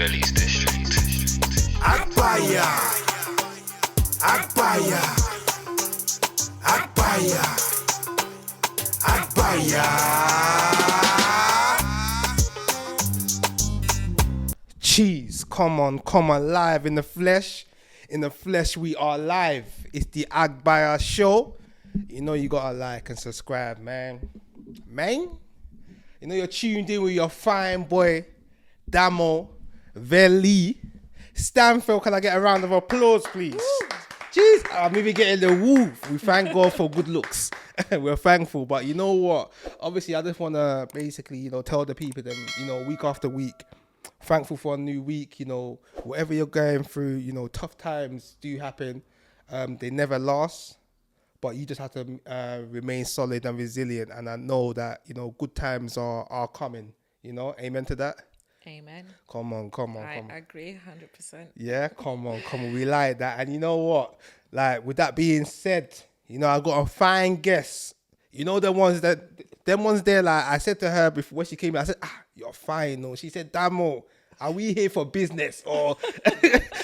Shirley's District. Agbaya, Agbaya, Agbaya, Agbaya. Cheese, come on, live in the flesh. In the flesh, we are live. It's the Agbaya Show. You know you gotta like and subscribe, man. You know you're tuned in with your fine boy, Damo, Veli, Stanfield. Can I get a round of applause, please? Jeez, I'm even getting the woo. We thank God for good looks. We're thankful, but you know what? Obviously, I just wanna basically, tell the people them, week after week. Thankful for a new week, whatever you're going through, tough times do happen. They never last, but you just have to remain solid and resilient. And I know that, good times are coming, amen to that. Amen. Come on. I agree 100%. Yeah, come on. We like that. And you know what? Like, with that being said, I got a fine guest. The ones there, like I said to her before when she came in, I said, you're fine. No, she said, Damo, are we here for business or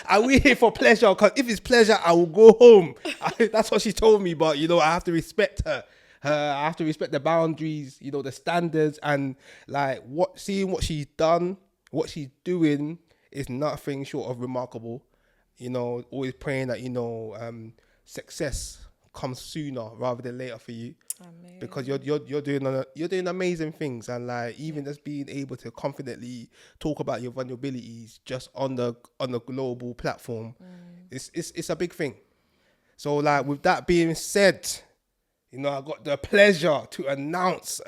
are we here for pleasure? Because if it's pleasure, I will go home. That's what she told me. But, I have to respect her. I have to respect the boundaries, the standards, and like seeing what she's done, what she's doing is nothing short of remarkable. Always praying that, success comes sooner rather than later for you. Amen. Because you're doing amazing things, and like even just being able to confidently talk about your vulnerabilities just on the global platform, it's a big thing. So like with that being said, I got the pleasure to announce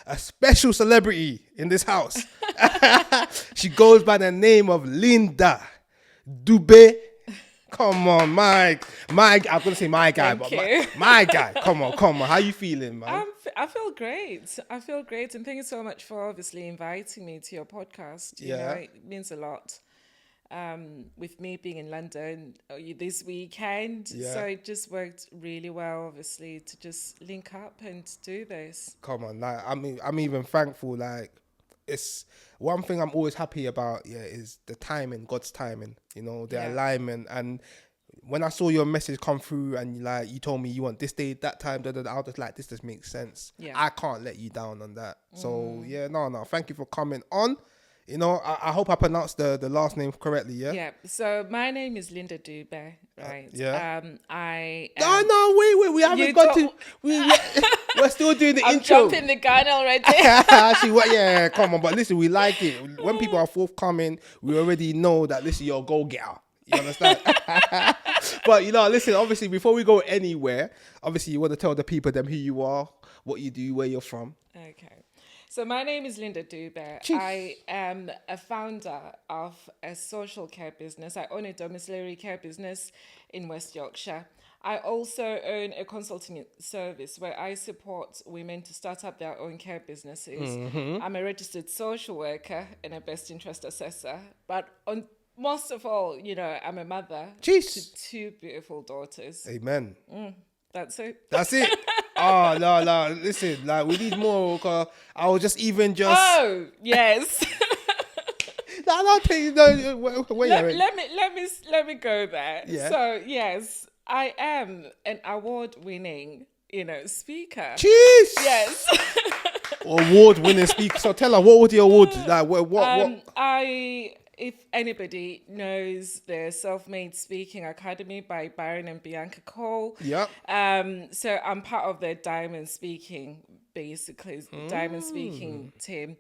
a special celebrity in this house. She goes by the name of Linda Dube. Come on, Mike. I'm gonna say my guy, my guy. Come on. How you feeling, man? I feel great. And thank you so much for obviously inviting me to your podcast. You know, it means a lot. With me being in London this weekend, so it just worked really well, obviously, to just link up and do this. Come on, like I'm even thankful. Like, it's one thing I'm always happy about. Is the timing, God's timing. The alignment. And when I saw your message come through, and like you told me you want this day, that time, I was just like, this just makes sense. I can't let you down on that. So no. Thank you for coming on. I hope I pronounced the last name correctly, yeah? Yeah, so my name is Linda Dube, right? I... No, wait, we haven't got to... We're still doing the intro. I'm jumping the gun already. Actually, come on, but listen, we like it. When people are forthcoming, we already know that, listen, you're a go-getter. You understand? But, listen, obviously, before we go anywhere, obviously, you want to tell the people them who you are, what you do, where you're from. Okay. So my name is Linda Dube. Jeez. I am a founder of a social care business. I own a domiciliary care business in West Yorkshire. I also own a consulting service where I support women to start up their own care businesses. I'm a registered social worker and a best interest assessor. But most of all, I'm a mother to two beautiful daughters. Amen. That's it. Oh, no. Listen, like, we need more. Cause I was just Oh, yes. I'll tell you. Let me go there. Yeah. So, yes, I am an award-winning, speaker. Jeez. Yes. Award-winning speaker. So tell her, what was the award? Like, what? If anybody knows the Self-Made Speaking Academy by Byron and Bianca Cole. Yep. So I'm part of the Diamond Speaking team.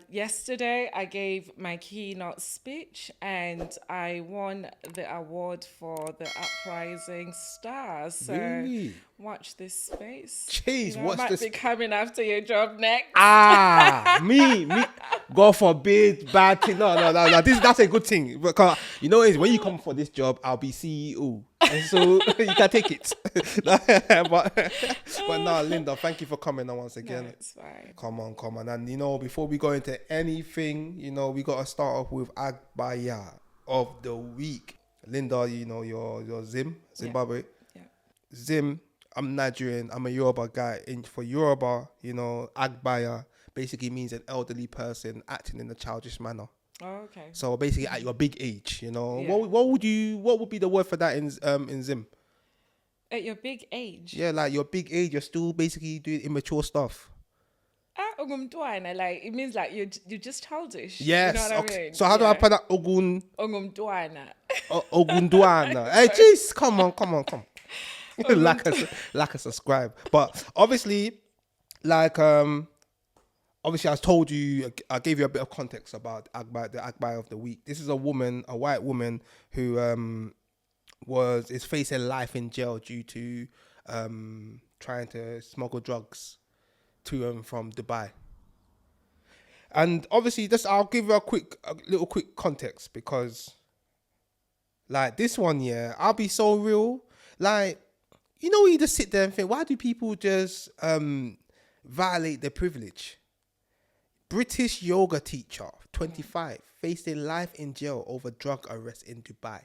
Yesterday I gave my keynote speech and I won the award for the Uprising Stars. So really? Watch this space. Jeez, I might be coming after your job next. Me. God forbid, bad thing. No. That's a good thing. Because when you come for this job, I'll be CEO. And so you can take it. but no, Linda, thank you for coming on once again. No, it's fine. Come on. And before we go into anything, we gotta start off with Agbaya of the week. Linda, you're Zimbabwe. Yeah. Zim, I'm Nigerian, I'm a Yoruba guy. For Yoruba, Agbaya basically means an elderly person acting in a childish manner. Oh, okay. So basically, at your big age, you know, Yeah. what would be the word for that in Zim? At your big age. Yeah, like your big age, you're still basically doing immature stuff. Ungumntwana, like it means like you're just childish. Yes. You know what I Okay. mean? So how do I pronounce Ungumntwana. Ogundwana? Hey, jeez, come on. like a subscribe. But obviously, like obviously I told you, I gave you a bit of context about Agbaya, the Agbaya of the week. This is a white woman who is facing life in jail due to trying to smuggle drugs to and from Dubai. And obviously, I'll give you a little quick context, because like this one, yeah, I'll be so real. Like, you know, you just sit there and think, why do people just violate their privilege? British yoga teacher, 25, facing life in jail over drug arrest in Dubai.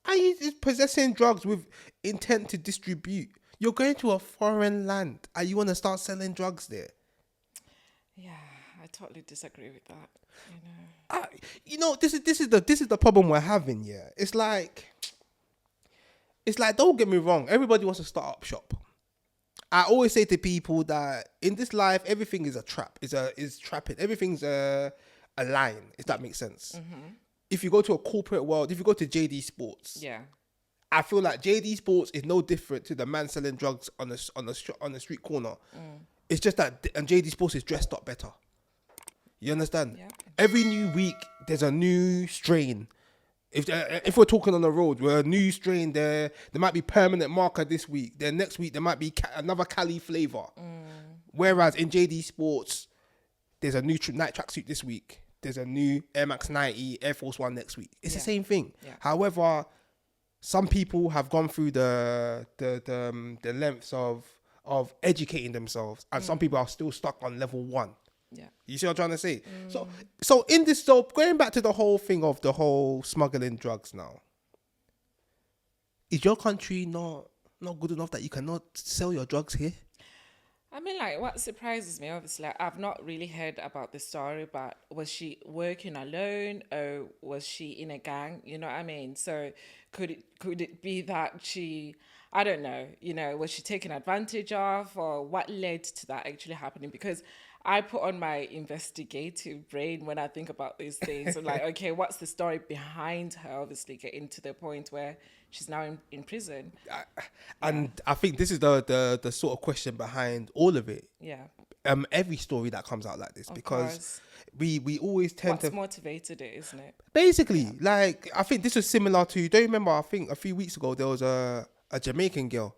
Are you just possessing drugs with intent to distribute? You're going to a foreign land and you want to start selling drugs there. Yeah, I totally disagree with that. You know, this is the problem we're having. Yeah, it's like don't get me wrong. Everybody wants to start up shop. I always say to people that in this life, everything is a trap. Is trapping. Everything's a line. If that makes sense. Mm-hmm. If you go to a corporate world, if you go to JD Sports, Yeah. I feel like JD Sports is no different to the man selling drugs on the street corner. It's just that and JD Sports is dressed up better. You understand? Yeah. Every new week there's a new strain. If we're talking on the road, we're a new strain. There might be permanent marker this week. Then next week there might be another Cali flavor. Whereas in JD Sports, there's a new night tracksuit this week. There's a new Air Max 90, Air Force One next week. It's the same thing. Yeah. However, some people have gone through the lengths of educating themselves, and some people are still stuck on level 1. Yeah, you see what I'm trying to say? So in this, going back to the whole thing of the whole smuggling drugs now, is your country not good enough that you cannot sell your drugs here? I mean, like, what surprises me, obviously, like, I've not really heard about the story, but was she working alone or was she in a gang? You know what I mean? So could it be that she, I don't know, you know, was she taken advantage of, or what led to that actually happening? Because I put on my investigative brain when I think about these things. I'm like, okay, what's the story behind her obviously getting to the point where she's now in prison? And I think this is the sort of question behind all of it. Yeah. Every story that comes out like this, Of because course. we always tend What's to motivated it, isn't it? basically like, I think this was similar to, don't you remember, I think a few weeks ago there was a Jamaican girl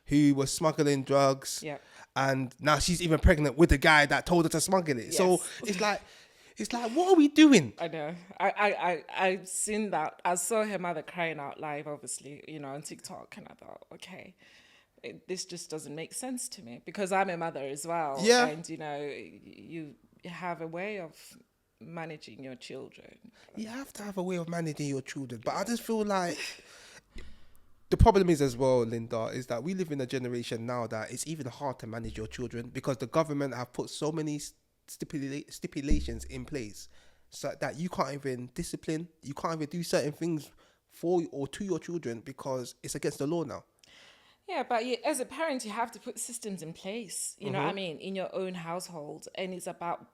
who was smuggling drugs. Yeah. And now she's even pregnant with the guy that told her to smuggle it. Yes. So it's like, what are we doing? I know. I've seen that. I saw her mother crying out live, obviously, you know, on TikTok, and I thought, okay, this just doesn't make sense to me, because I'm a mother as well. Yeah. And, you know, you have a way of managing your children. You have to have a way of managing your children. But I just feel like the problem is as well, Linda, is that we live in a generation now that it's even hard to manage your children, because the government have put so many stipulations in place so that you can't even discipline, you can't even do certain things for or to your children because it's against the law now. Yeah, but as a parent, you have to put systems in place, you know what I mean, in your own household. And it's about,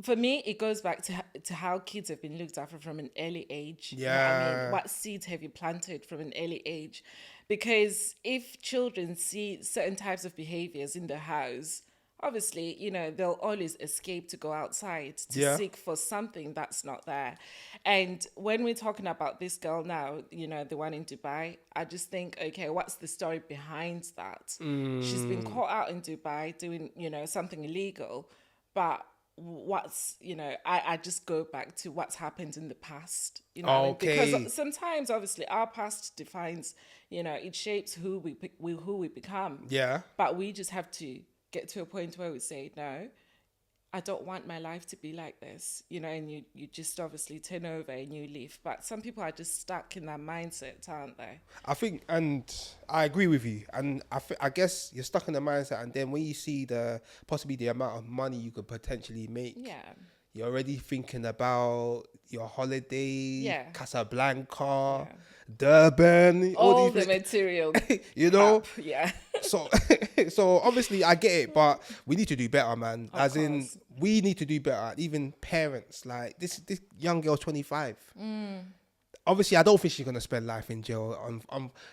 for me, it goes back to how kids have been looked after from an early age. Yeah. You know what I mean? What seeds have you planted from an early age? Because if children see certain types of behaviors in the house, obviously, you know, they'll always escape to go outside to seek for something that's not there. And when we're talking about this girl now, you know, the one in Dubai, I just think, okay, what's the story behind that? She's been caught out in Dubai doing, you know, something illegal, but what's, you know, I just go back to what's happened in the past, you know, Okay. because sometimes obviously our past defines, you know, it shapes who we become. Yeah. But we just have to get to a point where we say, no, I don't want my life to be like this, you know, and you just obviously turn over and you leave. But some people are just stuck in that mindset, aren't they? I think, and I agree with you, and I guess you're stuck in the mindset, and then when you see possibly the amount of money you could potentially make, Yeah. you're already thinking about your holiday, Yeah. Casablanca, Yeah. Durban, All these the material. you know. crap, yeah. So, so obviously I get it, but we need to do better, man. Of As in, course. we need to do better. Even parents, like this young girl's 25. Obviously, I don't think she's gonna spend life in jail.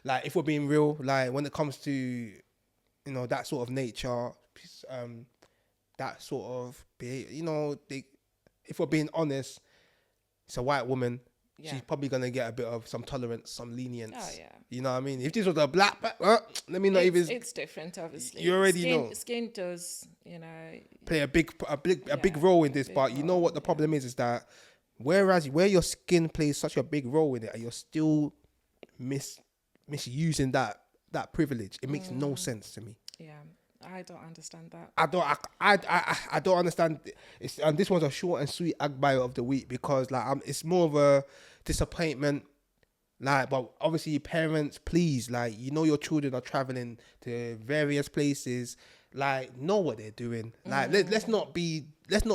Like, if we're being real, like when it comes to, that sort of nature, that sort of behavior, if we're being honest, it's a white woman. Yeah. She's probably gonna get a bit of some tolerance, some lenience. Oh, yeah. You know what I mean? If this was a black, let me not even. It's different, obviously. You already know. Skin does, Play a big role in this, big but you know what the problem is that where your skin plays such a big role in it, and you're still misusing that privilege. It makes no sense to me. Yeah. I don't understand that. I don't understand. And this one's a short and sweet Agbaya of the week because it's more of a disappointment. But obviously, parents, please, your children are traveling to various places. Know what they're doing. Let's not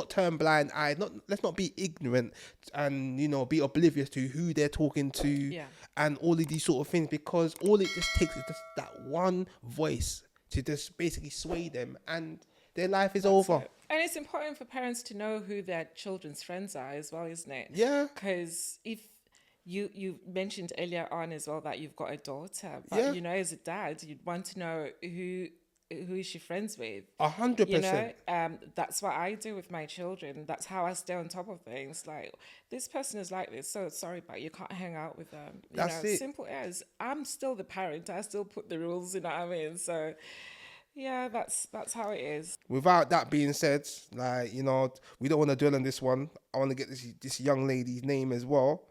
turn blind eye. Let's not be ignorant and be oblivious to who they're talking to and all of these sort of things, because all it just takes is just that one voice to just basically sway them, and their life is over. It. And it's important for parents to know who their children's friends are as well, isn't it? Yeah. Because if you mentioned earlier on as well that you've got a daughter, but as a dad, you'd want to know who is she friends with. 100%. That's what I do with my children. That's how I stay on top of things. Like, this person is like this, so sorry, but you can't hang out with them. That's it. Simple as. I'm still the parent. I still put the rules. You know what I mean? So, yeah, that's how it is. Without that being said, we don't want to dwell on this one. I want to get this young lady's name as well.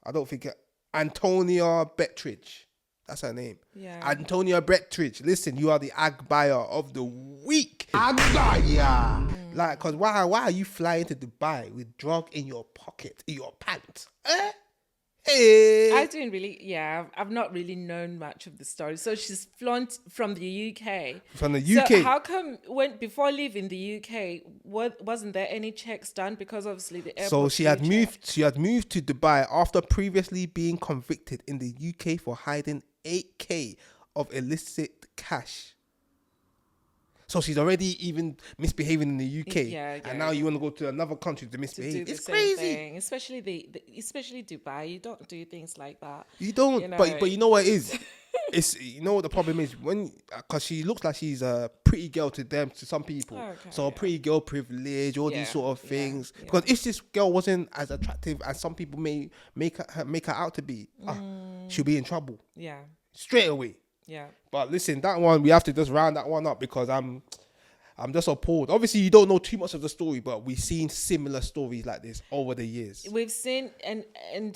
I don't think Antonia Bettridge. That's her name. Yeah. Antonia Bettridge. Listen, you are the Agbaya of the week. Agbaya. Cause why are you flying to Dubai with drug in your pocket, in your pants? Hey. I didn't really, I've not really known much of the story. So she's flown from the UK. From the UK. So how come before leaving the UK, wasn't there any checks done? Because obviously the airport. So she had moved to Dubai after previously being convicted in the UK for hiding 8K of illicit cash. So she's already even misbehaving in the UK, and now you want to go to another country to misbehave. It's crazy. Thing. Especially Dubai. You don't do things like that. You don't. But you know what it is? It's what the problem is, because she looks like she's a pretty girl to some people. So pretty girl privilege, all these sort of things. Because if this girl wasn't as attractive as some people may make her out to be, she'll be in trouble. Yeah. Straight away. Yeah. But listen, that one, we have to just round that one up because I'm just appalled. Obviously, you don't know too much of the story, but we've seen similar stories like this over the years. We've seen, and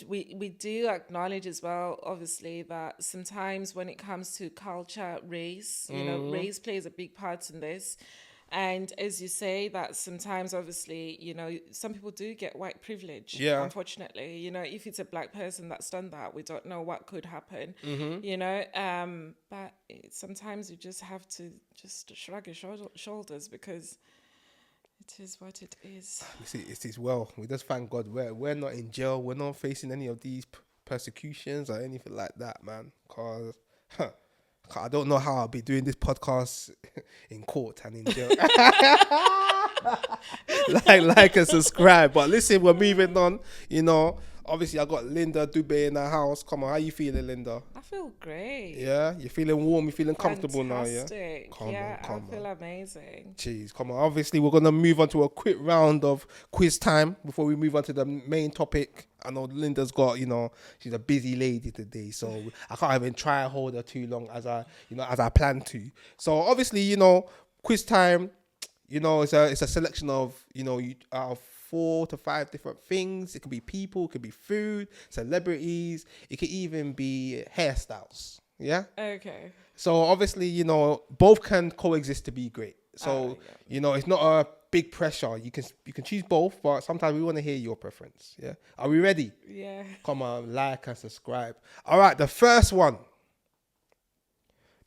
we do acknowledge as well, obviously, that sometimes when it comes to culture, race, race plays a big part in this. And as you say, that sometimes, obviously, some people do get white privilege. Yeah. Unfortunately, if it's a black person that's done that, we don't know what could happen. But sometimes you just have to just shrug your shoulders because it is what it is. It is well. We just thank God we're not in jail. We're not facing any of these persecutions or anything like that, man. Because I don't know how I'll be doing this podcast in court and in jail. like and subscribe. But listen, we're moving on. Obviously I got Linda Dube in the house. Come on, how you feeling, Linda? I feel great. Yeah? You're feeling warm, you're feeling comfortable now, yeah? Come on. I feel amazing. Jeez, come on. Obviously we're gonna move on to a quick round of quiz time before we move on to the main topic. I know Linda's got, she's a busy lady today, so I can't even try and hold her too long as I plan to. So obviously, quiz time, it's a selection of, out of 4 to 5 different things. It could be people, it could be food, celebrities, it could even be hairstyles. Yeah? Okay. So obviously, both can coexist to be great. So, it's not a big pressure. You can choose both, but sometimes we want to hear your preference. Yeah. Are we ready? Yeah. Come on, like and subscribe. All right, the first one.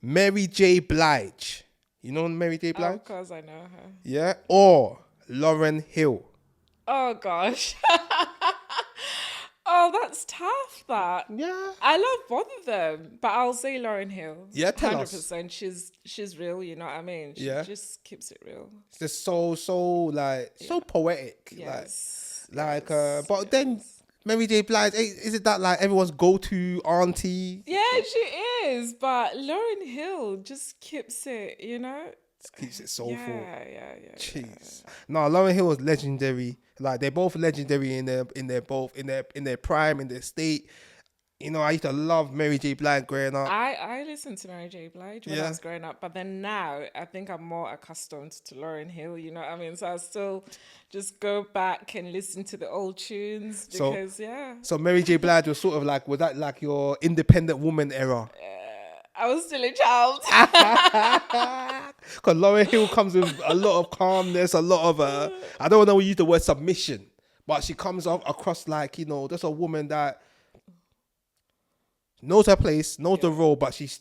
Mary J. Blige. You know Mary J. Blige? Of course I know her. Yeah. Or Lauryn Hill. Oh gosh. Oh, that's tough. That Yeah. I love both of them, but I'll say Lauryn Hill. Yeah, tell us. 100%. She's real. You know what I mean? She Yeah. just keeps it real. It's just so poetic. Yes. But then Mary J. Blige, is it that like everyone's go-to auntie? Yeah, she is. But Lauryn Hill just keeps it. You know. Just keeps it soulful. Yeah. Jeez. No, Lauryn Hill was legendary. Like they're both legendary in their prime, in their state. You know, I used to love Mary J. Blige growing up. I listened to Mary J. Blige when I was growing up, but then now I think I'm more accustomed to Lauryn Hill, you know what I mean? So I still just go back and listen to the old tunes because, So Mary J. Blige was sort of like, was that like your independent woman era? I was still a child. Because Lauryn Hill comes with a lot of calmness, a lot of, I don't know, we use the word submission, but she comes across like, you know, that's a woman that knows her place, knows the role, but she's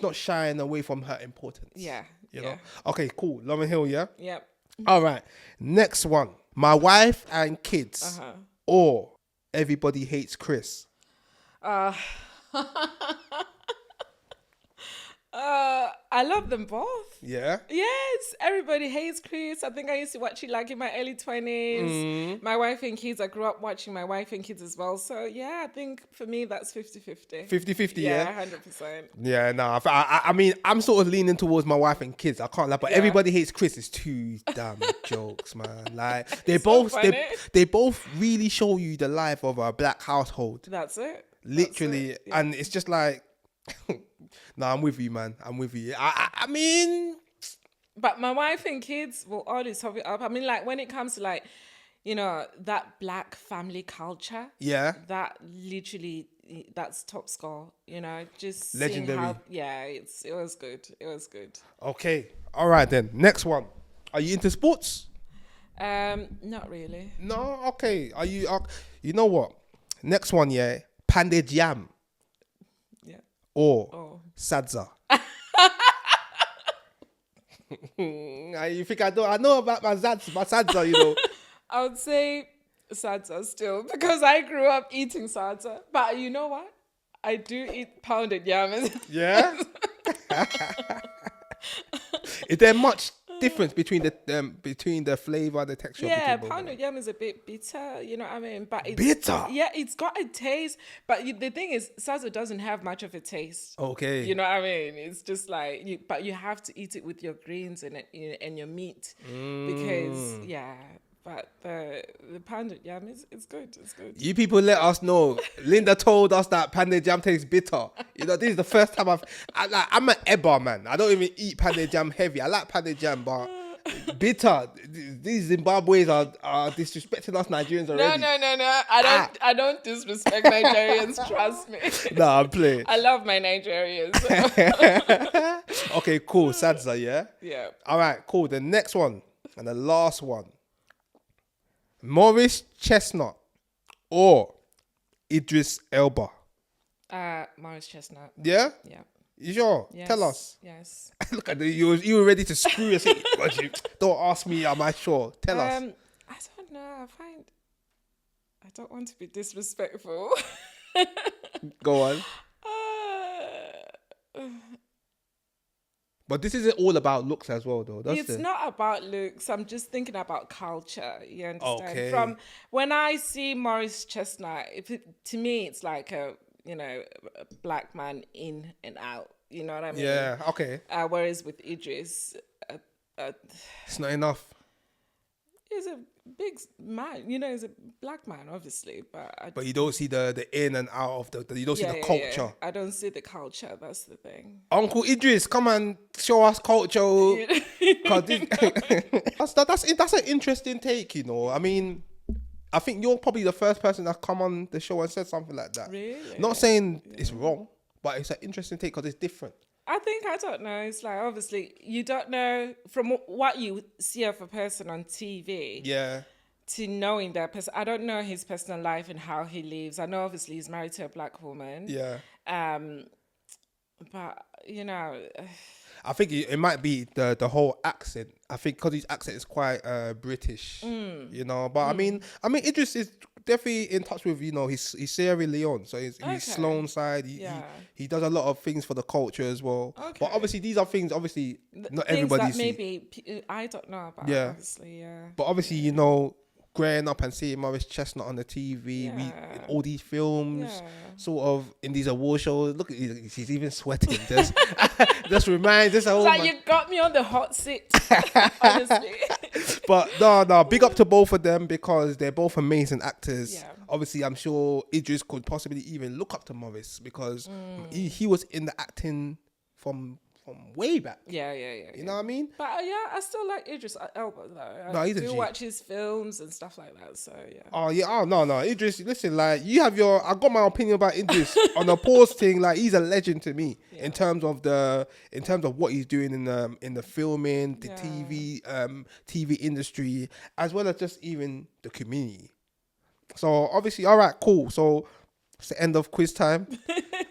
not shying away from her importance. Yeah. You know? Okay, cool. Lauryn Hill, yeah? Yep. All right. Next one. My Wife and Kids or Everybody Hates Chris. I love them both. Yeah? Yes, Everybody Hates Chris. I think I used to watch it like in my early 20s. My Wife and Kids, I grew up watching My Wife and Kids as well. So yeah, I think for me that's 50-50. 50-50, yeah? 100%. Yeah, no. I mean, I'm sort of leaning towards My Wife and Kids. I can't lie, but Everybody Hates Chris is too damn jokes, man. Like they both really show you the life of a black household. That's it. Literally. That's it. Yeah. And it's just like no, I'm with you, man. I'm with you. I mean, but My Wife and Kids will always top it up. I mean, like when it comes to like, you know, that black family culture. Yeah. That literally, that's top score. You know, just legendary. It was good. It was good. Okay. All right then. Next one. Are you into sports? Not really. No. Okay. Are you? You know what? Next one. Yeah. Pandey Jam. Yeah. Or Sadza. You think I don't? I know about my Sadza, you know. I would say Sadza still because I grew up eating Sadza. But you know what? I do eat pounded yam. Yeah. Is there much difference between the flavor and the texture? Yeah, pounded yam is a bit bitter, you know what I mean? But it's bitter. Yeah, it's got a taste, but the thing is, Sadza doesn't have much of a taste. Okay. You know what I mean? It's just like but you have to eat it with your greens and your meat because But the pounded yam it's good. It's good. You people let us know. Linda told us that pounded jam tastes bitter. You know, this is the first time I'm an Eba man. I don't even eat pounded jam heavy. I like pounded jam, but bitter. These Zimbabweans are disrespecting us Nigerians already. No. I don't disrespect Nigerians. Trust me. No, I'm playing. I love my Nigerians. Okay, cool. Sadza, yeah? Yeah. All right, cool. The next one and the last one. Morris Chestnut or Idris Elba. Morris Chestnut. Yeah? Yeah. You sure? Yes. Tell us. Yes. Look at you were ready to screw us. Don't ask me, am I sure? Tell us. I don't know. I don't want to be disrespectful. Go on. But this isn't all about looks as well, though. It's not about looks. I'm just thinking about culture. You understand? Okay. From when I see Morris Chestnut, to me, it's like a black man in and out. You know what I mean? Yeah. Okay. Whereas with Idris, It's not enough. he's a big man. You know, he's a black man, obviously, But you don't see the in and out of the you don't see the culture. I don't see the culture. That's the thing. Uncle Idris, come and show us culture. 'Cause that's an interesting take, you know. I mean, I think you're probably the first person that's come on the show and said something like that. Really? Not saying it's wrong, but it's an interesting take because it's different. I don't know. It's like, obviously, you don't know from what you see of a person on TV. Yeah. To knowing that person. I don't know his personal life and how he lives. I know, obviously, he's married to a black woman. Yeah. But, you know... I think it might be the whole accent. I think because his accent is quite British, you know. But I mean, Idris is definitely in touch with, you know, he's Sierra Leone, so he's Sloan side. He does a lot of things for the culture as well. Okay. But obviously, these are things obviously not Things everybody that sees. maybe I don't know about. Yeah. Obviously, yeah. But obviously, you know, growing up and seeing Morris Chestnut on the TV, all these films, sort of in these award shows. Look, she's even sweating. Just reminds us. It's like you got me on the hot seat, honestly. But no, big up to both of them because they're both amazing actors. Yeah. Obviously, I'm sure Idris could possibly even look up to Morris because he was in the acting from way back. Yeah. You know what I mean? But I still like Idris Elba though. No, he's a do G. watch his films and stuff like that. So yeah. Oh yeah. Oh no. Idris, listen, like I got my opinion about Idris on the pause thing. Like he's a legend to me in terms of what he's doing in the filming, the TV industry, as well as just even the community. So obviously, all right, cool. So it's the end of quiz time.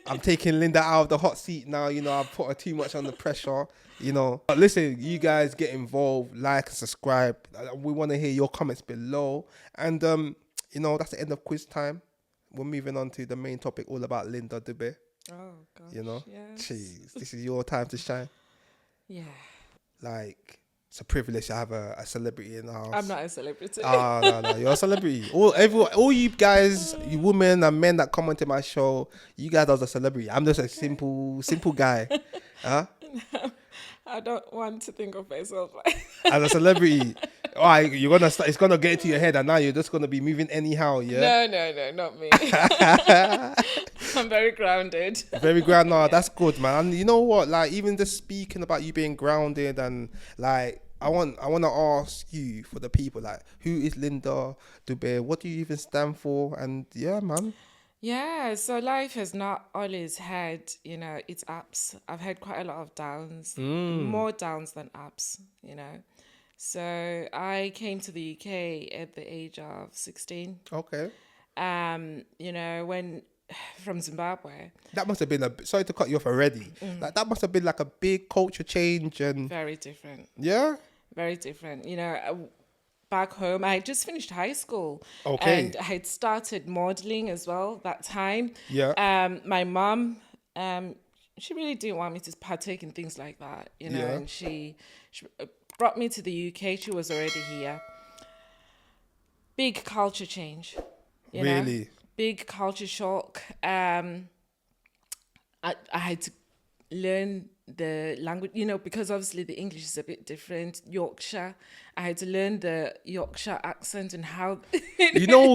I'm taking Linda out of the hot seat now. You know, I've put her too much on the pressure. You know, but listen, you guys get involved, like and subscribe. We want to hear your comments below. And you know, that's the end of quiz time. We're moving on to the main topic, all about Linda Dube. Oh gosh. You know, yes. jeez, this is your time to shine. Yeah. Like, it's a privilege to have a celebrity in the house. I'm not a celebrity. Oh, no, you're a celebrity. All you guys, you women and men that come onto my show, you guys are the celebrity. I'm just a simple guy. Huh? I don't want to think of myself as a celebrity. Oh, you're gonna start. It's gonna get into your head, and now you're just gonna be moving anyhow. Yeah. No, not me. I'm very grounded. Very grounded. No, that's good, man. And you know what? Like, even just speaking about you being grounded, and like, I want to ask you, for the people, like, who is Linda Dube? What do you even stand for? And yeah, man. Yeah, so life has not always had, you know, its ups. I've had quite a lot of downs, more downs than ups, you know. So I came to the UK at the age of 16. Okay. You know, from Zimbabwe. That must have been sorry to cut you off already. Like, that must have been like a big culture change and very different. Yeah. Very different. You know, back home, I had just finished high school. Okay. And I had started modeling as well that time. Yeah. My mum, she really didn't want me to partake in things like that, you know, and she brought me to the UK. She was already here. Big culture change. You really? know? Big culture shock. I had to learn the language, you know, because obviously the English is a bit different. Yorkshire, I had to learn the Yorkshire accent and how. you know,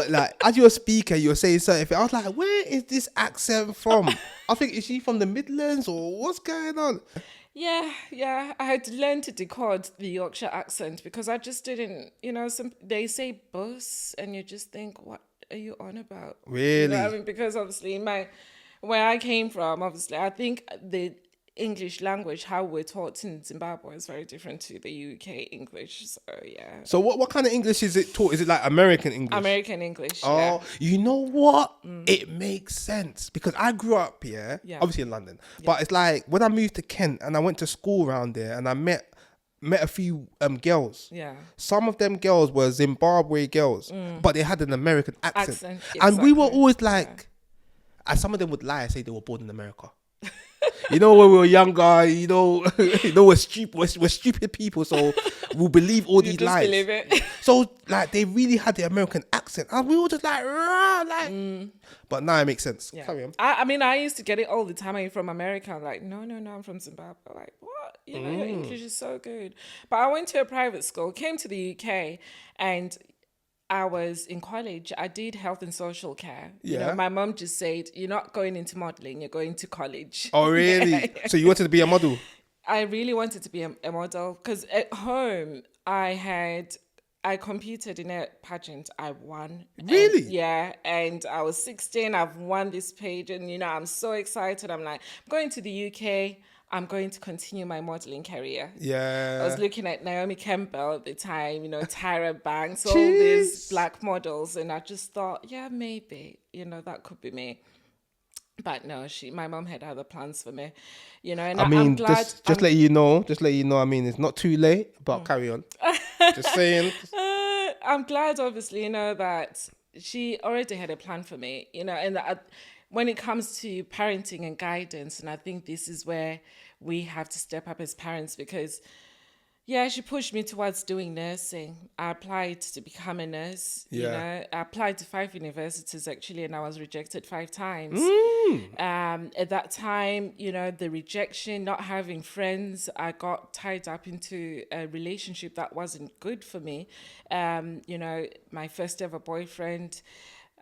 like, as you're a speaker, you're saying certain things. I was like, where is this accent from? I think, is she from the Midlands or what's going on? Yeah. I had to learn to decode the Yorkshire accent because I just didn't, you know, they say bus and you just think, what are you on about? Really? You know what I mean? Because obviously where I came from, obviously, I think the English language, how we're taught in Zimbabwe, is very different to the UK English. So, yeah. So what kind of English is it taught? Is it like American English? American English, Oh, you know what? It makes sense. Because I grew up here, obviously in London. Yeah. But it's like, when I moved to Kent and I went to school around there and I met a few girls. Yeah. Some of them girls were Zimbabwe girls, but they had an American accent. Exactly. And we were always like, and some of them would lie and say they were born in America. You know, when we were younger, you know, we're stupid people, so we'll believe all these lies. Believe it. So, like, they really had the American accent, and we were just like, rah, like. But now it makes sense. Yeah. Carry on. I mean, I used to get it all the time. Are you from America? I'm like, no, I'm from Zimbabwe. Like, what? You know, your English is so good. But I went to a private school, came to the UK, and I was in college. I did health and social care. You know, my mom just said, you're not going into modeling, you're going to college. Oh, really? So you wanted to be a model? I really wanted to be a model because at home I competed in a pageant. I won. Really? And I was 16. I've won this pageant. You know, I'm so excited. I'm like, I'm going to the UK. I'm going to continue my modeling career. Yeah. I was looking at Naomi Campbell at the time, you know, Tyra Banks, all these black models. And I just thought, yeah, maybe, you know, that could be me. But no, my mom had other plans for me, and I I'm mean, glad. just let you know, I mean, it's not too late, but carry on. Just saying. I'm glad, obviously, that she already had a plan for me, and that when it comes to parenting and guidance, and I think this is where we have to step up as parents because, yeah, she pushed me towards doing nursing. I applied to become a nurse, Yeah. I applied to 5 universities actually, and I was rejected 5 times. At that time, the rejection, not having friends, I got tied up into a relationship that wasn't good for me. My first ever boyfriend,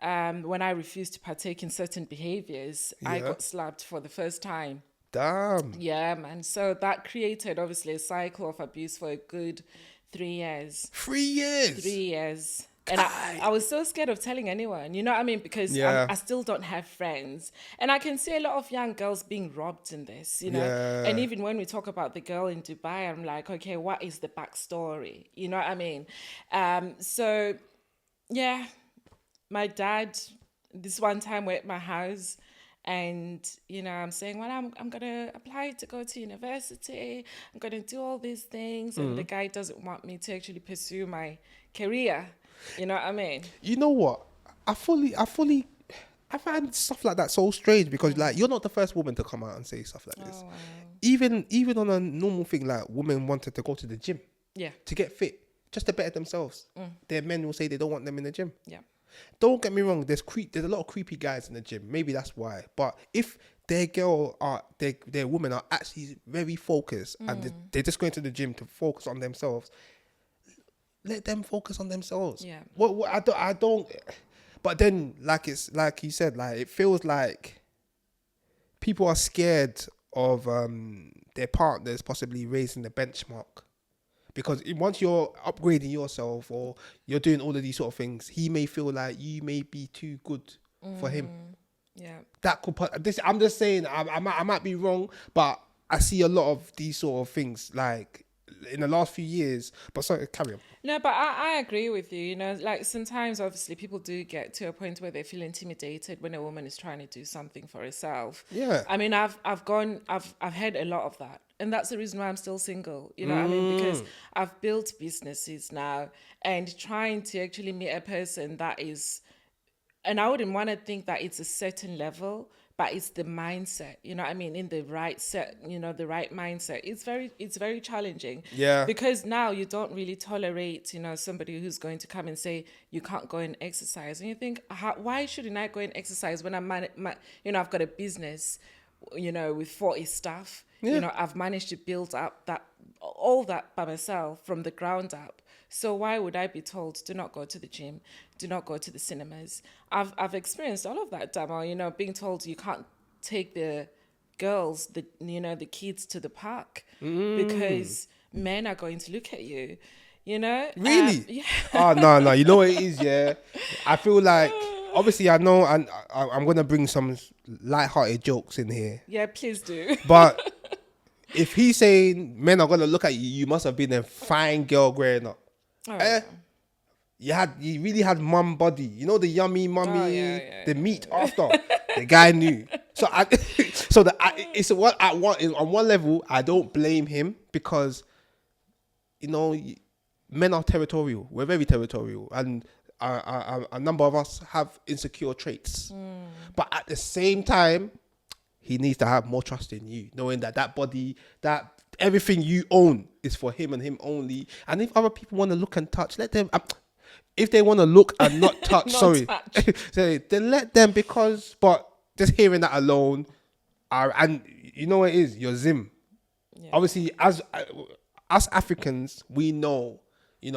when I refused to partake in certain behaviors, I Yeah. got slapped for the first time. Damn. Yeah, man. So that created obviously a cycle of abuse for a good 3 years. 3 years. 3 years. And I was so scared of telling anyone, you know what I mean? Because Yeah. I still don't have friends. And I can see a lot of young girls being robbed in this, Yeah. And even when we talk about the girl in Dubai, I'm like, okay, what is the backstory? You know what I mean? So, yeah, my dad, this one time we're at my house and, I'm saying, well, I'm going to apply to go to university. I'm going to do all these things. And the guy doesn't want me to actually pursue my career. You know what I mean? You know what? I find stuff like that so strange because like you're not the first woman to come out and say stuff like this. Oh, wow. Even on a normal thing, like women wanted to go to the gym Yeah. to get fit, just to better themselves. Their men will say they don't want them in the gym. Yeah. Don't get me wrong. There's a lot of creepy guys in the gym. Maybe that's why. But if their women are actually very focused and they're just going to the gym to focus on themselves, let them focus on themselves. Yeah. What I don't. But then, like you said, like it feels like people are scared of their partners possibly raising the benchmark. Because once you're upgrading yourself or you're doing all of these sort of things, he may feel like you may be too good for him. Yeah. That could I'm just saying, I might be wrong, but I see a lot of these sort of things like in the last few years. But sorry, carry on. No, but I agree with you. Like sometimes obviously people do get to a point where they feel intimidated when a woman is trying to do something for herself. Yeah. I mean, I've had a lot of that. And that's the reason why I'm still single. You know what I mean? Because I've built businesses now and trying to actually meet a person that is, and I wouldn't want to think that it's a certain level, but it's the mindset, you know what I mean? In the right set, the right mindset. It's very challenging. Yeah. Because now you don't really tolerate, somebody who's going to come and say, you can't go and exercise. And you think, why shouldn't I go and exercise when I've got a business, with 40 staff. Yeah. I've managed to build up all that by myself from the ground up. So why would I be told, do not go to the gym, do not go to the cinemas? I've experienced all of that, Damo, being told you can't take the girls, the kids to the park because men are going to look at you, Really? Yeah. Oh, no. You know what it is, yeah? I feel like, obviously, I know and I'm going to bring some light-hearted jokes in here. Yeah, please do. But if he's saying men are going to look at you, you must have been a fine girl growing up. Oh, You really had mum body. You know the yummy mummy, yeah, the meat after. The guy knew. So it's what I want. On one level, I don't blame him because, men are territorial. We're very territorial, and a number of us have insecure traits. But at the same time, he needs to have more trust in you, knowing that body, that everything you own is for him and him only. And if other people want to look and touch, let them. If they want to look and not touch, then let them. But just hearing that alone, and you know what it is, your Zim. Yeah. Obviously, as us Africans, we know. We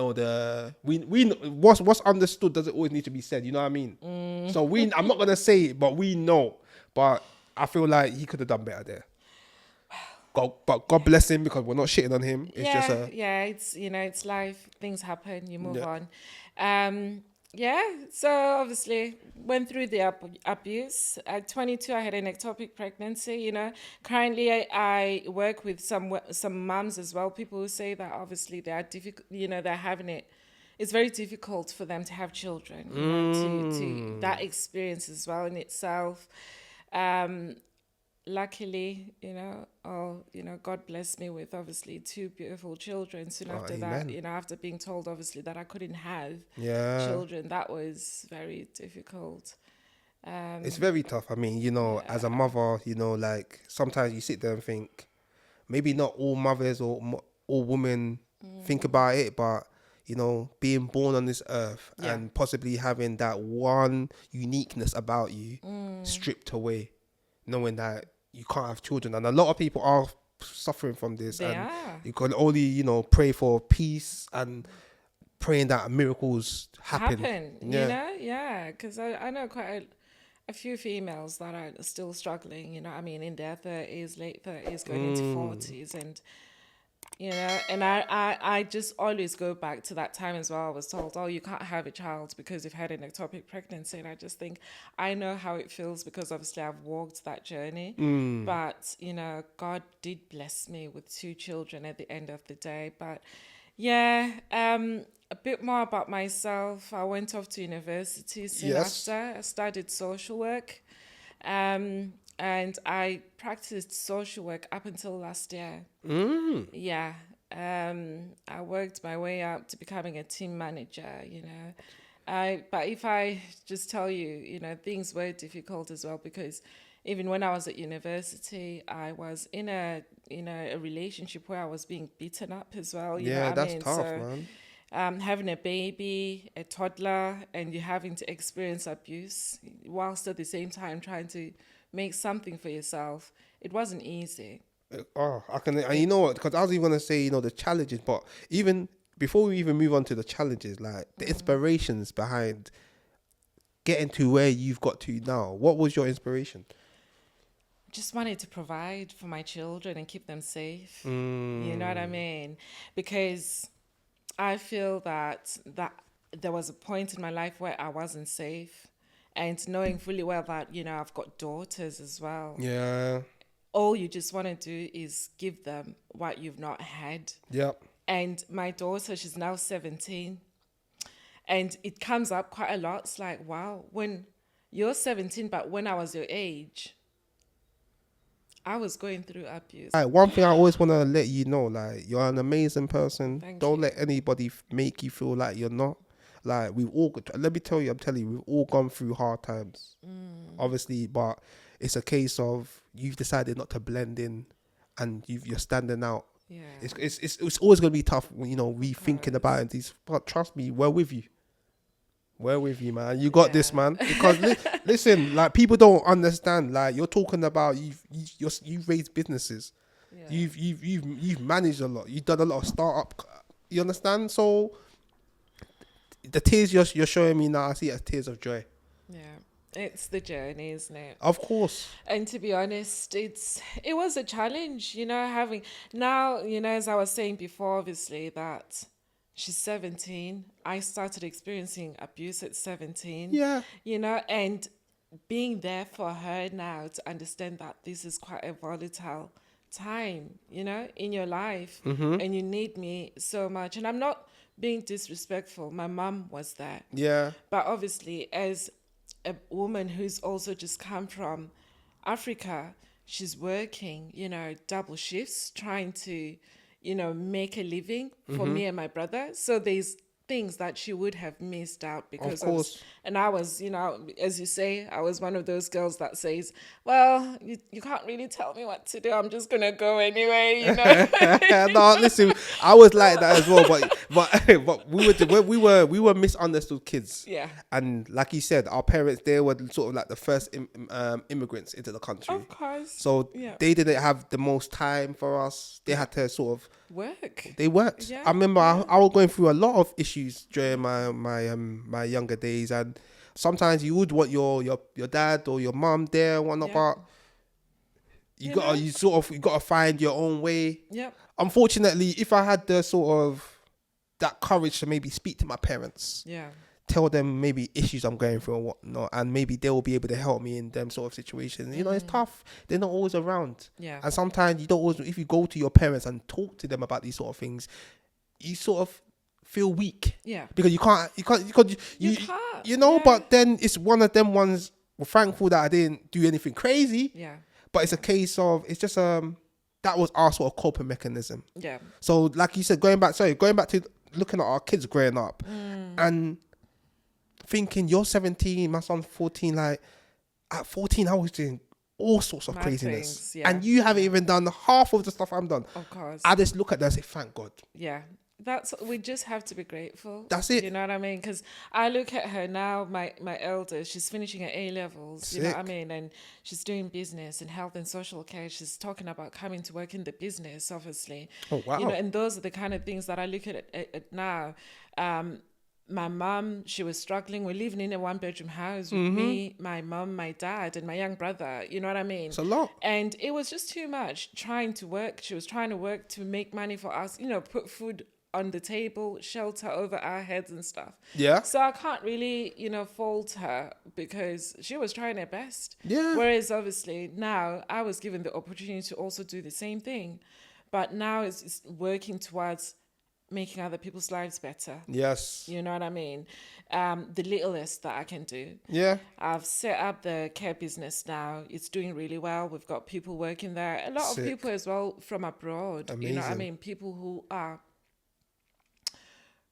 what's understood doesn't always need to be said. You know what I mean? So I'm not gonna say it, but we know. But I feel like he could have done better there. But God bless him because we're not shitting on him. It's it's life. Things happen. You move on. So obviously went through the abuse. At 22, I had an ectopic pregnancy. Currently I work with some moms as well. People who say that obviously they are difficult. They're having it. It's very difficult for them to have children. To that experience as well in itself. Luckily, God blessed me with obviously two beautiful children. Soon after that, amen. after being told obviously that I couldn't have Yeah. children, that was very difficult. It's very tough. I mean, as a mother, like sometimes you sit there and think, maybe not all mothers or all women think about it, but being born on this earth and possibly having that one uniqueness about you stripped away, knowing that you can't have children, and a lot of people are suffering from this, They and are. you can only pray for peace and praying that miracles happen. Because I know quite a few females that are still struggling, in their 30s, late 30s, going into 40s, and and I just always go back to that time as well. I was told, oh, you can't have a child because you've had an ectopic pregnancy. And I just think, I know how it feels because obviously I've walked that journey. But, God did bless me with two children at the end of the day. But a bit more about myself. I went off to university soon after. I studied social work. And I practiced social work up until last year. Yeah. I worked my way up to becoming a team manager, But if I just tell you, things were difficult as well, because even when I was at university, I was in a relationship where I was being beaten up as well. That's tough, man. Having a baby, a toddler, and you having to experience abuse whilst at the same time trying to make something for yourself. It wasn't easy. I can, and you know what? Because I was even gonna say, the challenges, but even before we even move on to the challenges, like the inspirations behind getting to where you've got to now. What was your inspiration? Just wanted to provide for my children and keep them safe. You Mm. know what I mean? Because I feel that there was a point in my life where I wasn't safe. And knowing fully well that, I've got daughters as well. Yeah. All you just want to do is give them what you've not had. Yep. And my daughter, she's now 17. And it comes up quite a lot. It's like, wow, when you're 17, but when I was your age, I was going through abuse. One thing I always want to let you know, like, you're an amazing person. Don't you. let anybody make you feel like you're not. Like, let me tell you, I'm telling you, we've all gone through hard times, obviously, but it's a case of you've decided not to blend in, and you're standing out. Yeah. It's always going to be tough, we thinking about it. But trust me, we're with you. We're with you, man. You got this, man. Because listen, like, people don't understand. Like, you're talking about you've raised businesses, you've managed a lot, you've done a lot of startup. You understand? So the tears you're showing me now, I see it as tears of joy. Yeah, it's the journey, isn't it? Of course. And to be honest, it was a challenge, having now, as I was saying before, obviously, that she's 17. I started experiencing abuse at 17. Yeah. And being there for her now to understand that this is quite a volatile time, in your life, and you need me so much. And I'm not being disrespectful. My mum was there. Yeah. But obviously, as a woman who's also just come from Africa, she's working, double shifts, trying to, make a living for me and my brother. So there's things that she would have missed out because of course. And I was, as you say, I was one of those girls that says, well, you can't really tell me what to do. I'm just going to go anyway, No, listen, I was like that as well, but we were misunderstood kids. Yeah. And like you said, our parents, they were sort of like the first immigrants into the country. Of course. So they didn't have the most time for us. They had to sort of work. They worked. Yeah. I remember I was going through a lot of issues during my younger days, and sometimes you would want your dad or your mum there and whatnot, but you gotta find your own way. Yep. Unfortunately, if I had the sort of that courage to maybe speak to my parents, tell them maybe issues I'm going through and whatnot, and maybe they will be able to help me in them sort of situations. It's tough. They're not always around. Yeah. And sometimes you don't always, if you go to your parents and talk to them about these sort of things, you sort of feel weak. Yeah. Because you can't. You can't. But then it's one of them ones, we're thankful that I didn't do anything crazy. Yeah. But it's a case of, it's just that was our sort of coping mechanism. Yeah. So like you said, going back to looking at our kids growing up and thinking you're 17, my son's 14, like at 14 I was doing all sorts of Mad craziness. things, yeah. And you haven't even done half of the stuff I'm done. Of course. I just look at that and say, thank God. Yeah. We just have to be grateful. That's it. You know what I mean? Because I look at her now, my eldest, she's finishing her A-levels, you know what I mean? And she's doing business and health and social care. She's talking about coming to work in the business, obviously. Oh, wow. You know, and those are the kind of things that I look at now. My mum, she was struggling. We're living in a one-bedroom house with me, my mum, my dad, and my young brother. You know what I mean? It's a lot. And it was just too much trying to work. She was trying to work to make money for us, you know, put food on the table, shelter over our heads and stuff. Yeah. So I can't really, you know, fault her because she was trying her best. Yeah. Whereas obviously now I was given the opportunity to also do the same thing. But now it's working towards making other people's lives better. Yes. You know what I mean? The littlest that I can do. Yeah. I've set up the care business now. It's doing really well. We've got people working there. A lot Sick. of people as well from abroad. Amazing. You know what I mean? People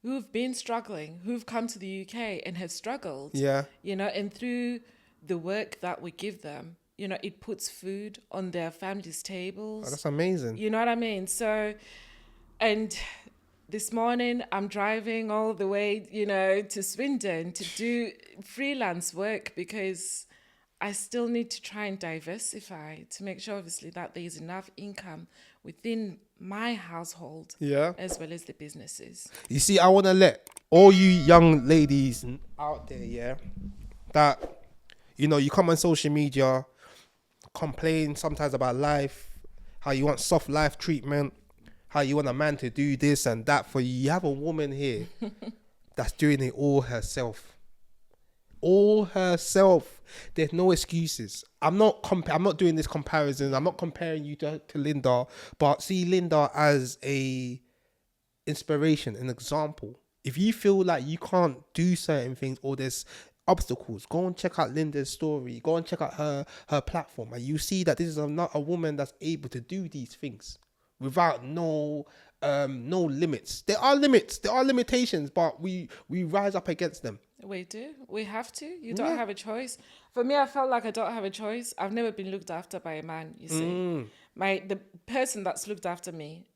who've been struggling, who've come to the UK and have struggled. Yeah. You know, and through the work that we give them, you know, it puts food on their families' tables. Oh, that's amazing. You know what I mean? So, and this morning I'm driving all the way, you know, to Swindon to do freelance work because I still need to try and diversify to make sure, obviously, that there's enough income within my household, Yeah. as well as the businesses. You see, I want to let all you young ladies out there, yeah, that, you know, you come on social media, complain sometimes about life, how you want soft life treatment, how you want a man to do this and that for you. You have a woman here that's doing it all herself. All herself. There's no excuses. I'm not doing this comparison. I'm not comparing you to Linda, but see Linda as a inspiration, an example. If you feel like you can't do certain things or there's obstacles, go and check out Linda's story. Go and check out her platform, and you see that this is not a woman that's able to do these things without no limits. There are limits, there are limitations, but we rise up against them. We do. We have to. You don't have a choice. For me, I felt like I don't have a choice. I've never been looked after by a man, you see. The person that's looked after me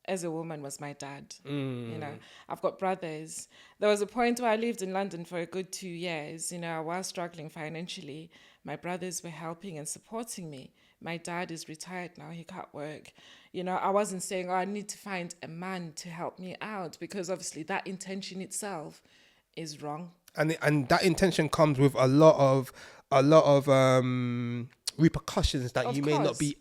as a woman was my dad. You know, I've got brothers. There was a point where I lived in London for a good 2 years. You know, I was struggling financially. My brothers were helping and supporting me. My dad is retired now. He can't work. You know, I wasn't saying, I need to find a man to help me out, because obviously that intention itself is wrong. And that intention comes with a lot of repercussions that you may not be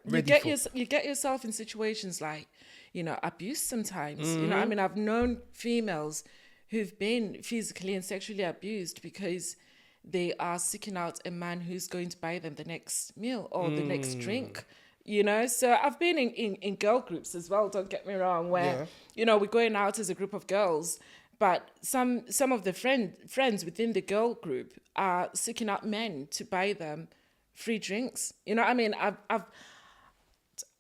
ready for. You get yourself in situations like, you know, abuse sometimes. You know, I mean, I've known females who've been physically and sexually abused because they are seeking out a man who's going to buy them the next meal or the next drink. You know, so I've been in girl groups as well, don't get me wrong, where, you know, we're going out as a group of girls, but some of the friends within the girl group are seeking out men to buy them free drinks. You know what I mean?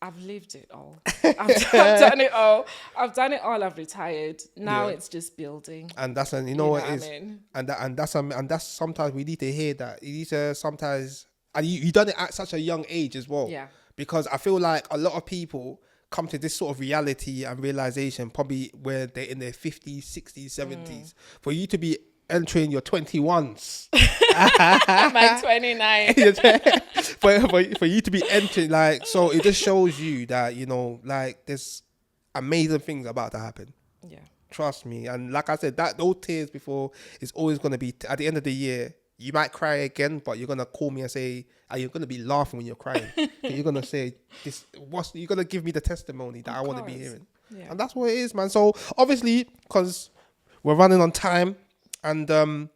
I've lived it all. I've done it all. I've retired. Now it's just building. And that's, and you know what it is, and that's sometimes we need to hear that. You need to sometimes, and you done it at such a young age as well. Yeah. Because I feel like a lot of people come to this sort of reality and realization probably where they're in their 50s, 60s, 70s. For you to be entering your 21s. My 29. for you to be entering, like, so it just shows you that, you know, like, there's amazing things about to happen. Yeah. Trust me. And like I said, that those tears before is always going to be, at the end of the year, you might cry again, but you're going to call me and say, and you're going to be laughing when you're crying. You're going to say, you're going to give me the testimony that I want to be hearing. Yeah. And that's what it is, man. So obviously, because we're running on time, and I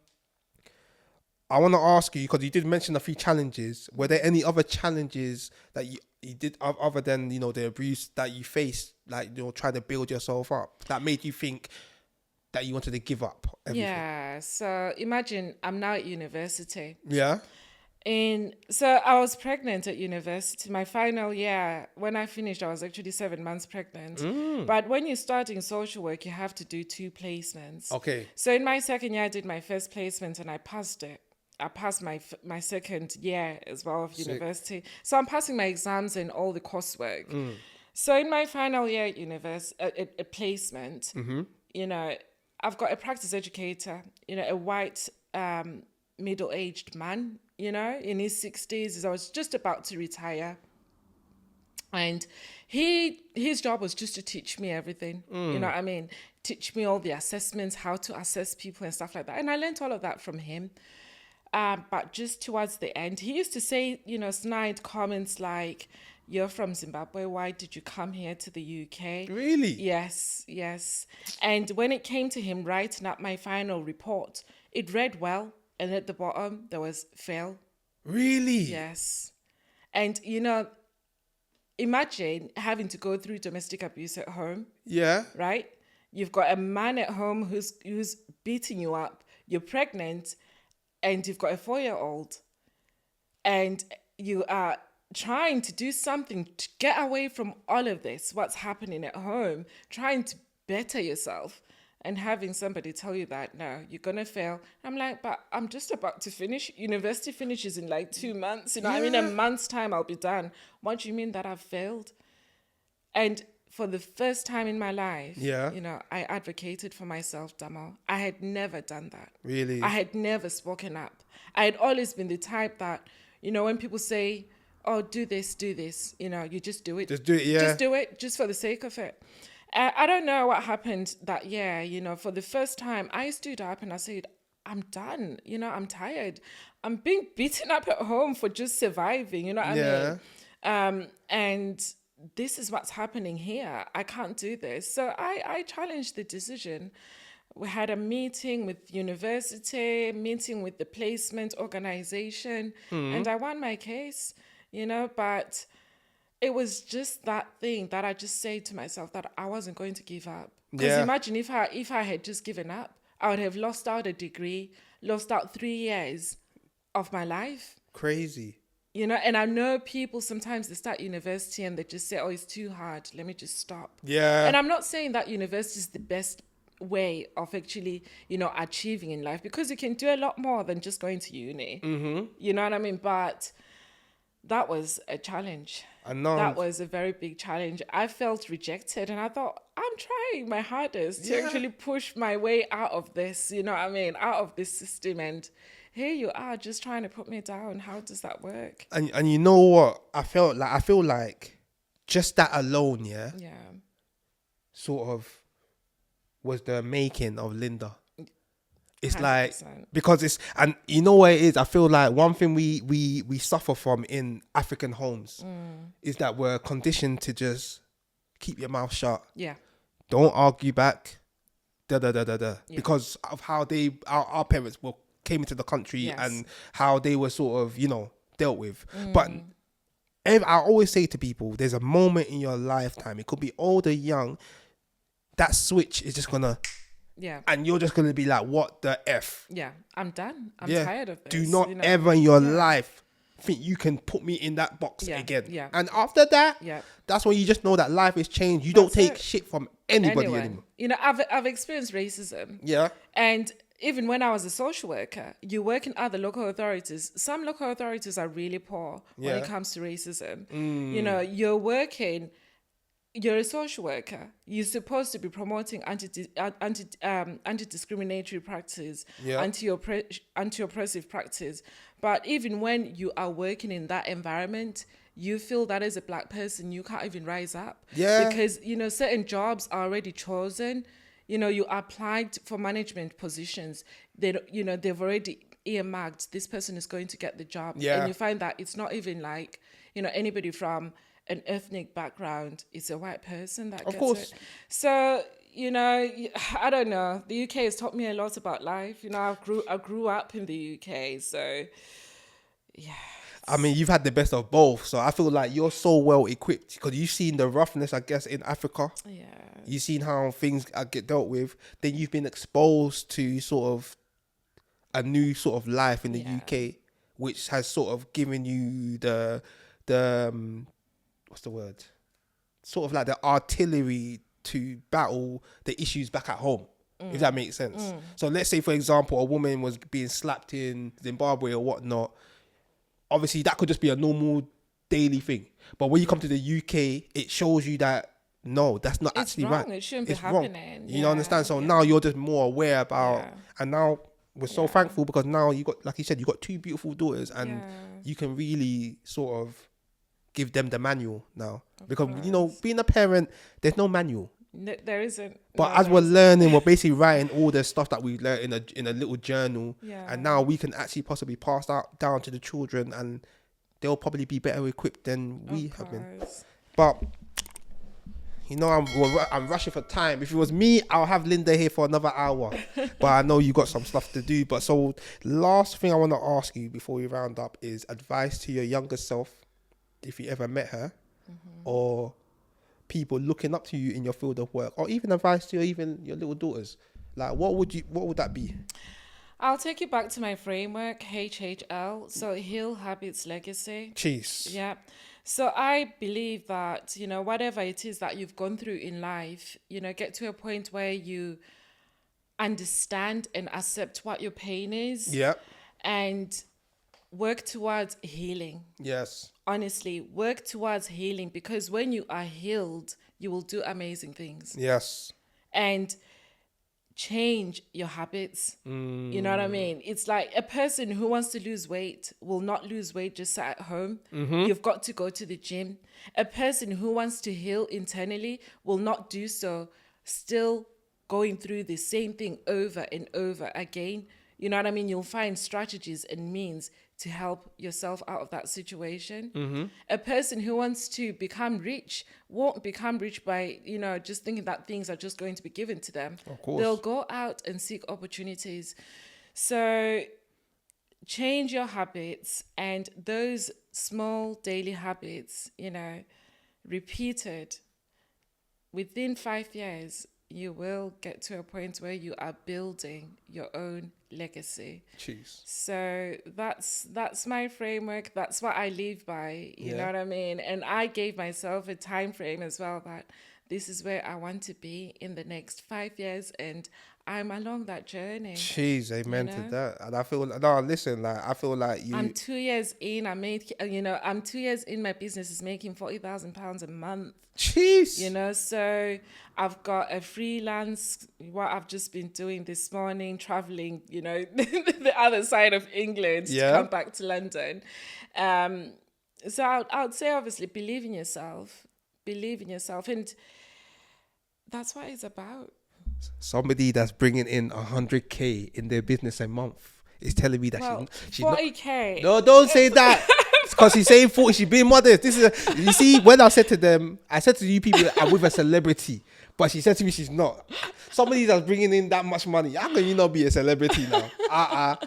want to ask you, because you did mention a few challenges. Were there any other challenges that you did other than, you know, the abuse that you faced, like, you know, trying to build yourself up, that made you think that you wanted to give up everything? Yeah. So imagine I'm now at university. Yeah. So I was pregnant at university. My final year, when I finished, I was actually 7 months pregnant. But when you're starting social work, you have to do 2 placements. Okay. So in my second year, I did my first placement and I passed it. I passed my second year as well of university. So I'm passing my exams and all the coursework. So in my final year at university, a placement, you know, I've got a practice educator, you know, a white middle-aged man, you know, in his 60s. I was just about to retire. And his job was just to teach me everything, you know what I mean? Teach me all the assessments, how to assess people and stuff like that. And I learned all of that from him. But just towards the end, he used to say, you know, snide comments like, "You're from Zimbabwe, why did you come here to the UK?" Really? Yes. And when it came to him writing up my final report, it read well. And at the bottom, there was fail. Really? Yes. And, you know, imagine having to go through domestic abuse at home, Yeah. right? You've got a man at home who's beating you up. You're pregnant and you've got a 4-year-old. And you are trying to do something to get away from all of this, what's happening at home, trying to better yourself. And having somebody tell you that, no, you're going to fail. I'm like, but I'm just about to finish. University finishes in like 2 months. You know, I mean, a month's time I'll be done. What do you mean that I've failed? And for the first time in my life, you know, I advocated for myself, Damo. I had never done that. Really? I had never spoken up. I had always been the type that, you know, when people say, "Oh, do this," you know, you just do it. Just do it, yeah. Just do it, just for the sake of it. I don't know what happened that year, you know, for the first time, I stood up and I said, I'm done, you know, I'm tired. I'm being beaten up at home for just surviving, you know what I mean? And this is what's happening here. I can't do this. So I challenged the decision. We had a meeting with university, meeting with the placement organization, and I won my case, you know, but it was just that thing that I just said to myself that I wasn't going to give up. Because imagine if I had just given up, I would have lost out a degree, lost out 3 years of my life. Crazy. You know, and I know people sometimes they start university and they just say, "Oh, it's too hard. Let me just stop." Yeah. And I'm not saying that university is the best way of actually, you know, achieving in life, because you can do a lot more than just going to uni. You know what I mean? But that was a challenge. I know. That was a very big challenge. I felt rejected and I thought, I'm trying my hardest to actually push my way out of this, you know what I mean, out of this system. And here you are just trying to put me down. How does that work? And you know what? I feel like just that alone, yeah, sort of was the making of Linda. It's 100%. like, because it's, and you know what it is, I feel like one thing we suffer from in African homes is that we're conditioned to just keep your mouth shut. Yeah. Don't argue back. Because of how our parents came into the country and how they were sort of, you know, dealt with. But I always say to people, there's a moment in your lifetime, it could be old or young, that switch is just gonna, and you're just gonna be like, what the F? Yeah, I'm done. I'm tired of this. Do not ever in your life think you can put me in that box again. Yeah. And after that, that's when you just know that life is changed. You don't take shit from anybody anymore. You know, I've experienced racism. Yeah. And even when I was a social worker, you work in other local authorities. Some local authorities are really poor when it comes to racism. You know, you're a social worker. You're supposed to be promoting anti-discriminatory practice, anti-oppressive practice. But even when you are working in that environment, you feel that as a black person, you can't even rise up. Yeah. Because, you know, certain jobs are already chosen. You know, you applied for management positions. They've already earmarked this person is going to get the job. Yeah. And you find that it's not even like, you know, anybody from an ethnic background, it's a white person that gets it. So, you know, I don't know. The UK has taught me a lot about life. You know, I grew up in the UK, so yeah. I mean, you've had the best of both, so I feel like you're so well equipped because you've seen the roughness, I guess, in Africa. Yeah. You've seen how things get dealt with. Then you've been exposed to sort of a new sort of life in the UK which has sort of given you the what's the word? Sort of like the artillery to battle the issues back at home. If that makes sense. So let's say, for example, a woman was being slapped in Zimbabwe or whatnot. Obviously, that could just be a normal daily thing. But when you come to the UK, it shows you that no, that's not It's actually wrong. right. It shouldn't be It's wrong. happening. You understand? So now you're just more aware about, and now we're so thankful because now you got, like you said, you got two beautiful daughters, and you can really sort of give them the manual now. Because you know, being a parent, there's no manual. No, there isn't. But as we're learning, we're basically writing all the stuff that we learned in a little journal, and now we can actually possibly pass that down to the children, and they'll probably be better equipped than we have been. But you know, I'm rushing for time. If it was me, I'll have Linda here for another hour. But I know you got some stuff to do. But so last thing I want to ask you before we round up is advice to your younger self, if you ever met her, or people looking up to you in your field of work, or even advice to even your little daughters. Like, what would that be? I'll take you back to my framework, HHL. So Heal Habits Legacy. Jeez. Yeah. So I believe that, you know, whatever it is that you've gone through in life, you know, get to a point where you understand and accept what your pain is. Yeah. And work towards healing. Yes. Honestly, work towards healing, because when you are healed, you will do amazing things. Yes. And change your habits. You know what I mean? It's like a person who wants to lose weight will not lose weight just sat at home. You've got to go to the gym. A person who wants to heal internally will not do so still going through the same thing over and over again. You know what I mean? You'll find strategies and means to help yourself out of that situation. A person who wants to become rich won't become rich by, you know, just thinking that things are just going to be given to them. Of course. They'll go out and seek opportunities. So change your habits, and those small daily habits, you know, repeated within 5 years, you will get to a point where you are building your own legacy. Jeez. So that's my framework. That's what I live by. You know what I mean? And I gave myself a time frame as well, that this is where I want to be in the next 5 years, and I'm along that journey. Jeez, amen to that. And I feel no, listen, like I feel like you. I'm 2 years in. I'm 2 years in. My business is making £40,000 a month. Jeez. You know, so I've got a freelance, what I've just been doing this morning, traveling, you know, the other side of England to come back to London. So I would say, obviously, believe in yourself. And that's what it's about. Somebody that's bringing in 100K in their business a month is telling me that she's 40K. No, don't say that. Because she's saying 40, she's being modest. You see, when I said to you people, I'm with a celebrity. But she said to me she's not. Somebody that's bringing in that much money, how can you not be a celebrity now?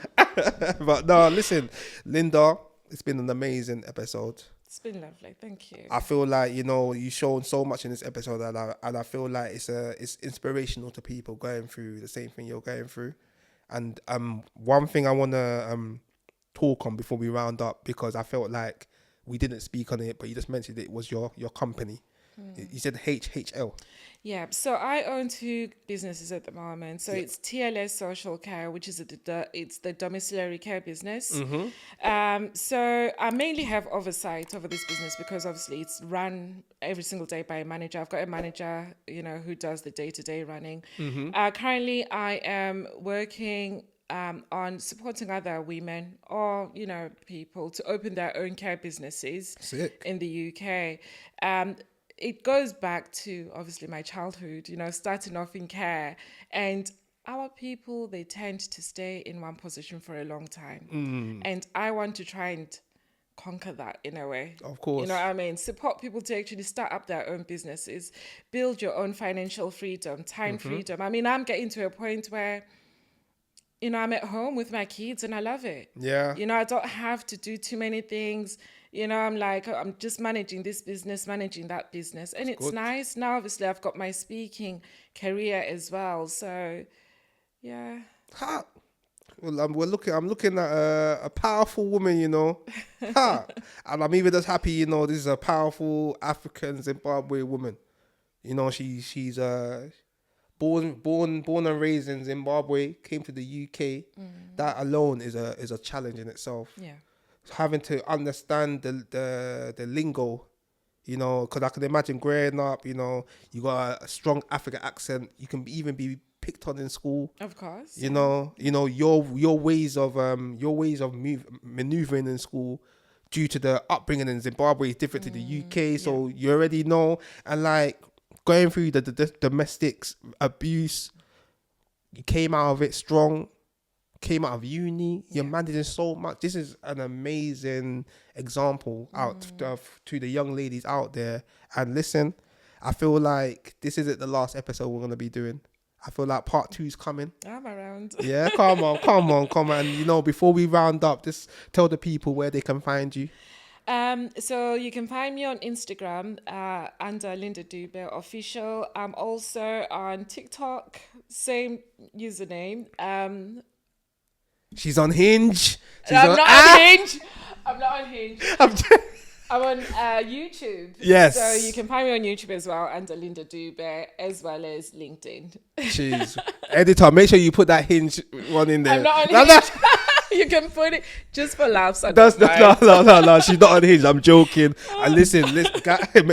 But no, listen, Linda, it's been an amazing episode. It's been lovely. Thank you. I feel like, you know, you've shown so much in this episode, and I feel like it's inspirational to people going through the same thing you're going through. And one thing I want to talk on before we round up, because I felt like we didn't speak on it, but you just mentioned it, was your company. You said HHL. Yeah, so I own two businesses at the moment. So it's TLS Social Care, which is it's the domiciliary care business. So I mainly have oversight over this business because obviously it's run every single day by a manager. I've got a manager, you know, who does the day-to-day running. Currently, I am working on supporting other women or, you know, people to open their own care businesses in the UK. It goes back to, obviously, my childhood, you know, starting off in care. And our people, they tend to stay in one position for a long time. And I want to try and conquer that in a way. Of course. You know what I mean? Support people to actually start up their own businesses, build your own financial freedom, time freedom. I mean, I'm getting to a point where, you know, I'm at home with my kids and I love it. Yeah. You know, I don't have to do too many things. You know, I'm just managing this business, managing that business. And it's nice. Now, obviously, I've got my speaking career as well. So, yeah. Well, I'm looking at a powerful woman, you know. Ha! And I'm even just happy, you know, this is a powerful African Zimbabwe woman. You know, she's born and raised in Zimbabwe, came to the UK. That alone is a challenge in itself. Yeah. Having to understand the lingo, you know, because I can imagine growing up, you know, you got a strong African accent. You can even be picked on in school. Of course. You know, your ways of maneuvering in school due to the upbringing in Zimbabwe is different to the UK. So you already know, and like going through the domestic abuse, you came out of it strong. Came out of uni, you're managing so much. This is an amazing example out to the young ladies out there. And listen, I feel like this isn't the last episode we're gonna be doing. I feel like part 2 is coming. I'm around. Yeah, come on. And you know, before we round up, just tell the people where they can find you. So you can find me on Instagram under Linda Dube official. I'm also on TikTok, same username. She's on Hinge. I'm not on Hinge. I'm not on Hinge. I'm on YouTube. Yes. So you can find me on YouTube as well under Linda Dube, as well as LinkedIn. Jeez. Editor, make sure you put that Hinge one in there. I'm not on Hinge. You can put it just for laughs. No. She's not on Hinge. I'm joking. And listen,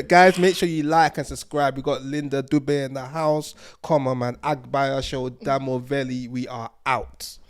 guys, make sure you like and subscribe. We got Linda Dube in the house. Come on, man. Agbaya Show, Damo Valley. We are out.